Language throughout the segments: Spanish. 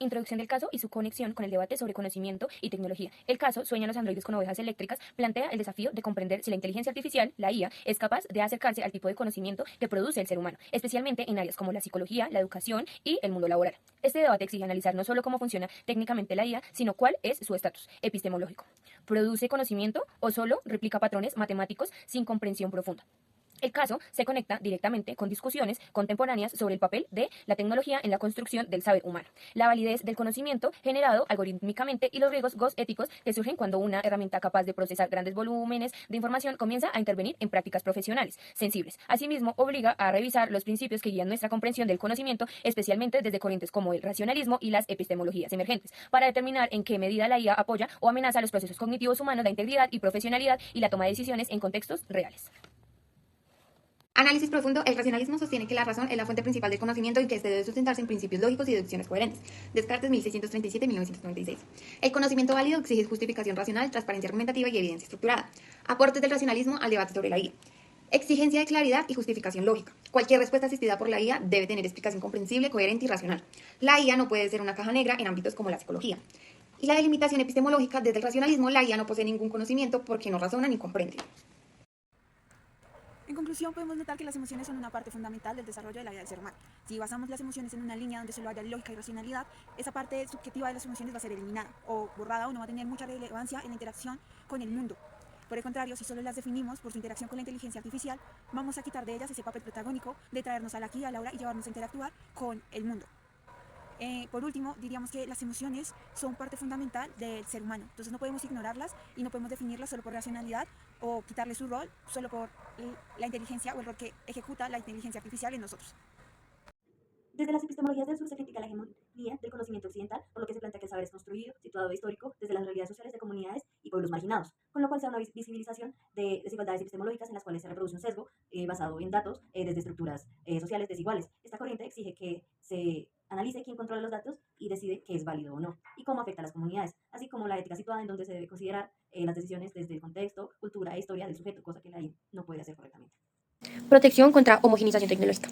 Introducción del caso y su conexión con el debate sobre conocimiento y tecnología. El caso Sueñan los androides con ovejas eléctricas plantea el desafío de comprender si la inteligencia artificial, la IA, es capaz de acercarse al tipo de conocimiento que produce el ser humano, especialmente en áreas como la psicología, la educación y el mundo laboral. Este debate exige analizar no solo cómo funciona técnicamente la IA, sino cuál es su estatus epistemológico. ¿Produce conocimiento o solo replica patrones matemáticos sin comprensión profunda? El caso se conecta directamente con discusiones contemporáneas sobre el papel de la tecnología en la construcción del saber humano, la validez del conocimiento generado algorítmicamente y los riesgos éticos que surgen cuando una herramienta capaz de procesar grandes volúmenes de información comienza a intervenir en prácticas profesionales sensibles. Asimismo, obliga a revisar los principios que guían nuestra comprensión del conocimiento, especialmente desde corrientes como el racionalismo y las epistemologías emergentes, para determinar en qué medida la IA apoya o amenaza los procesos cognitivos humanos, la integridad y profesionalidad y la toma de decisiones en contextos reales. Análisis profundo. El racionalismo sostiene que la razón es la fuente principal del conocimiento y que este debe sustentarse en principios lógicos y deducciones coherentes. Descartes, 1637-1996. El conocimiento válido exige justificación racional, transparencia argumentativa y evidencia estructurada. Aportes del racionalismo al debate sobre la IA. Exigencia de claridad y justificación lógica. Cualquier respuesta asistida por la IA debe tener explicación comprensible, coherente y racional. La IA no puede ser una caja negra en ámbitos como la psicología. Y la delimitación epistemológica. Desde el racionalismo, la IA no posee ningún conocimiento porque no razona ni comprende. En conclusión, podemos notar que las emociones son una parte fundamental del desarrollo de la vida del ser humano. Si basamos las emociones en una línea donde solo haya lógica y racionalidad, esa parte subjetiva de las emociones va a ser eliminada o borrada o no va a tener mucha relevancia en la interacción con el mundo. Por el contrario, si solo las definimos por su interacción con la inteligencia artificial, vamos a quitar de ellas ese papel protagónico de traernos al aquí y a la hora y llevarnos a interactuar con el mundo. Por último, diríamos que las emociones son parte fundamental del ser humano, entonces no podemos ignorarlas y no podemos definirlas solo por racionalidad o quitarle su rol solo por la inteligencia o el rol que ejecuta la inteligencia artificial en nosotros. Desde las epistemologías del sur se critica la hegemonía del conocimiento occidental, por lo que se plantea que el saber es construido, situado e histórico desde las realidades sociales de comunidades y pueblos marginados, con lo cual se da una visibilización de desigualdades epistemológicas en las cuales se reproduce un sesgo basado en datos desde estructuras sociales desiguales. Esta corriente exige que se analice quién controla los datos y decide qué es válido o no, y cómo afecta a las comunidades, así como la ética situada en donde se debe considerar las decisiones desde el contexto, cultura e historia del sujeto, cosa que la AI no puede hacer correctamente. Protección contra homogenización tecnológica.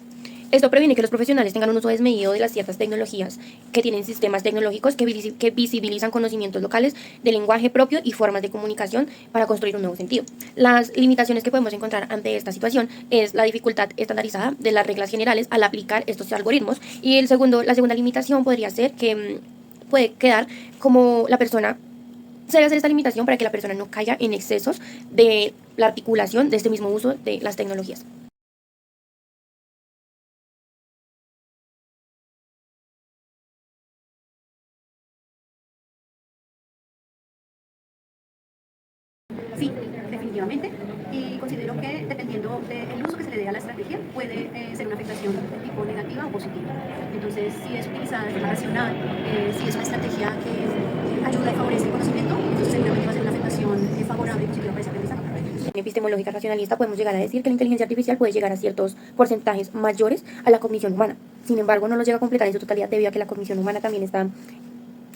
Esto previene que los profesionales tengan un uso desmedido de las ciertas tecnologías que tienen sistemas tecnológicos que visibilizan conocimientos locales de lenguaje propio y formas de comunicación para construir un nuevo sentido. Las limitaciones que podemos encontrar ante esta situación es la dificultad estandarizada de las reglas generales al aplicar estos algoritmos, y la segunda limitación podría ser que puede quedar como la persona. Se debe hacer esta limitación para que la persona no caiga en excesos de la articulación de este mismo uso de las tecnologías. Sí, definitivamente. Y considero que dependiendo del uso que se le dé a la estrategia, puede ser una afectación tipo negativa o positiva. Entonces, si es utilizada de forma racional, si es una estrategia que ayuda y favorece el conocimiento, entonces seguramente va a ser una afectación favorable y positiva para ese aprendizaje. En epistemológica racionalista podemos llegar a decir que la inteligencia artificial puede llegar a ciertos porcentajes mayores a la cognición humana. Sin embargo, no los llega a completar en su totalidad debido a que la cognición humana también está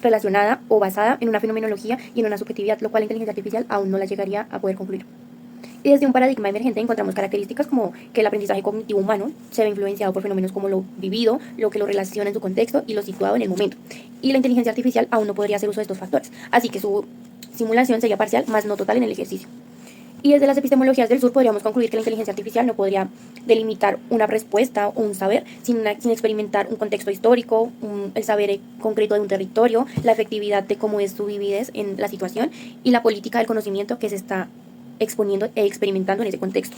relacionada o basada en una fenomenología y en una subjetividad, lo cual la inteligencia artificial aún no la llegaría a poder concluir. Y desde un paradigma emergente encontramos características como que el aprendizaje cognitivo humano se ve influenciado por fenómenos como lo vivido, lo que lo relaciona en su contexto y lo situado en el momento. Y la inteligencia artificial aún no podría hacer uso de estos factores, así que su simulación sería parcial, más no total en el ejercicio. Y desde las epistemologías del sur podríamos concluir que la inteligencia artificial no podría delimitar una respuesta o un saber sin experimentar un contexto histórico, el saber concreto de un territorio, la efectividad de cómo es su vividez en la situación y la política del conocimiento que se está exponiendo e experimentando en ese contexto.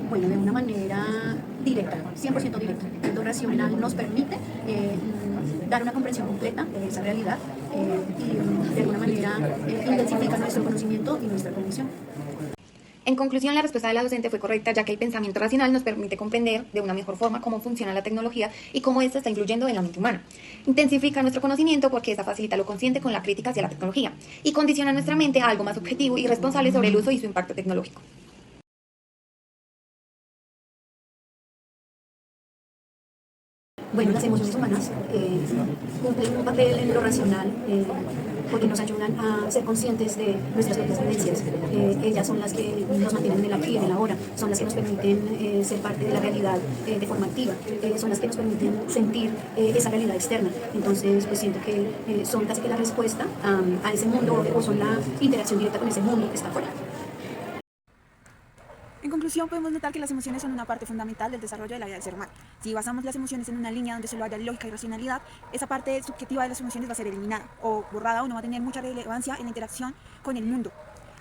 Bueno, de una manera directa, 100% directa. Lo racional nos permite dar una comprensión completa de esa realidad y de alguna manera intensifica nuestro conocimiento y nuestra cognición. En conclusión, la respuesta de la docente fue correcta, ya que el pensamiento racional nos permite comprender de una mejor forma cómo funciona la tecnología y cómo ésta está influyendo en la mente humana. Intensifica nuestro conocimiento porque esta facilita lo consciente con la crítica hacia la tecnología y condiciona nuestra mente a algo más objetivo y responsable sobre el uso y su impacto tecnológico. Bueno, las emociones humanas cumplen un papel en lo racional porque nos ayudan a ser conscientes de nuestras propias vivencias. Ellas son las que nos mantienen en el aquí y en el ahora, son las que nos permiten ser parte de la realidad de forma activa, son las que nos permiten sentir esa realidad externa. Entonces, pues siento que son casi que la respuesta a ese mundo, o son la interacción directa con ese mundo que está afuera. En conclusión, podemos notar que las emociones son una parte fundamental del desarrollo de la vida del ser humano. Si basamos las emociones en una línea donde solo haya lógica y racionalidad, esa parte subjetiva de las emociones va a ser eliminada o borrada o no va a tener mucha relevancia en la interacción con el mundo.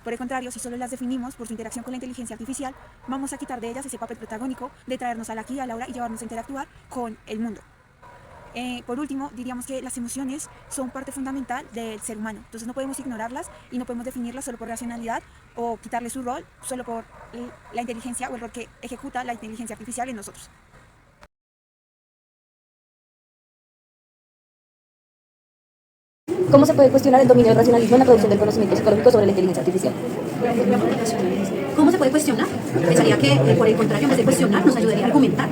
Por el contrario, si solo las definimos por su interacción con la inteligencia artificial, vamos a quitar de ellas ese papel protagónico de traernos al aquí y a la hora y llevarnos a interactuar con el mundo. Por último, diríamos que las emociones son parte fundamental del ser humano, entonces no podemos ignorarlas y no podemos definirlas solo por racionalidad o quitarle su rol solo por la inteligencia o el rol que ejecuta la inteligencia artificial en nosotros. ¿Cómo se puede cuestionar el dominio del racionalismo en la producción del conocimiento psicológico sobre la inteligencia artificial? ¿Cómo se puede cuestionar? Pensaría que, por el contrario, en vez de cuestionar, nos ayudaría a argumentar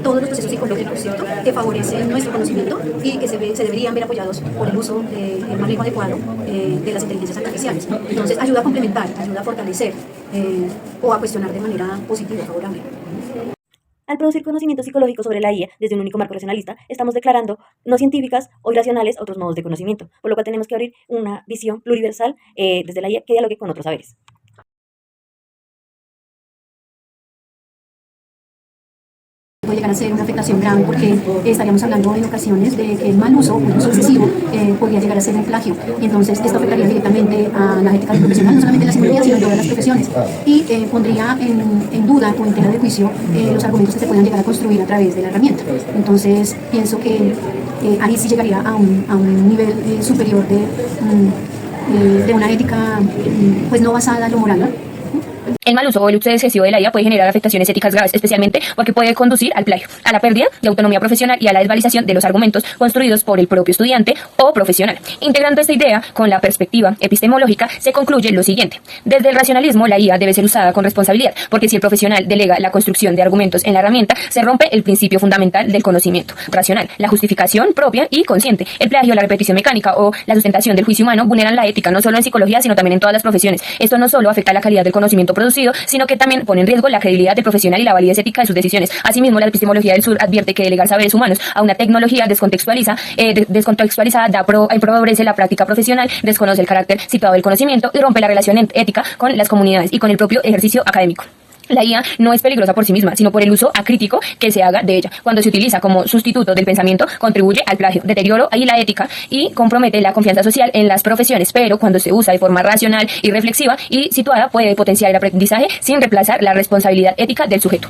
todos los procesos psicológicos, ¿cierto?, que favorecen nuestro conocimiento y que se deberían ver apoyados por el uso, el manejo adecuado de las inteligencias artificiales. Entonces, ayuda a complementar, ayuda a fortalecer o a cuestionar de manera positiva, favorable. Al producir conocimiento psicológico sobre la IA desde un único marco racionalista, estamos declarando no científicas o irracionales otros modos de conocimiento, por lo cual tenemos que abrir una visión pluriversal desde la IA que dialogue con otros saberes. Puede llegar a ser una afectación grave porque estaríamos hablando en ocasiones de que el mal uso o el uso excesivo podría llegar a ser un plagio, y entonces esto afectaría directamente a la ética profesional, no solamente en la psicología sino en todas las profesiones, y pondría en duda o en tela de juicio los argumentos que se puedan llegar a construir a través de la herramienta. Entonces pienso que ahí sí llegaría a un nivel superior de una ética pues no basada en lo moral, ¿no? El mal uso o el uso excesivo de la IA puede generar afectaciones éticas graves, especialmente porque puede conducir al plagio, a la pérdida de autonomía profesional y a la desvalorización de los argumentos construidos por el propio estudiante o profesional. Integrando esta idea con la perspectiva epistemológica, se concluye lo siguiente. Desde el racionalismo, la IA debe ser usada con responsabilidad, porque si el profesional delega la construcción de argumentos en la herramienta, se rompe el principio fundamental del conocimiento racional, la justificación propia y consciente. El plagio, la repetición mecánica o la sustentación del juicio humano vulneran la ética, no solo en psicología, sino también en todas las profesiones. Esto no solo afecta la calidad del conocimiento producido, sino que también pone en riesgo la credibilidad del profesional y la validez ética de sus decisiones. Asimismo, la epistemología del sur advierte que delegar saberes humanos a una tecnología descontextualizada empobrece la práctica profesional, desconoce el carácter situado del conocimiento y rompe la relación ética con las comunidades y con el propio ejercicio académico. La IA no es peligrosa por sí misma, sino por el uso acrítico que se haga de ella. Cuando se utiliza como sustituto del pensamiento, contribuye al plagio, deterioro y la ética y compromete la confianza social en las profesiones, pero cuando se usa de forma racional y reflexiva y situada, puede potenciar el aprendizaje sin reemplazar la responsabilidad ética del sujeto.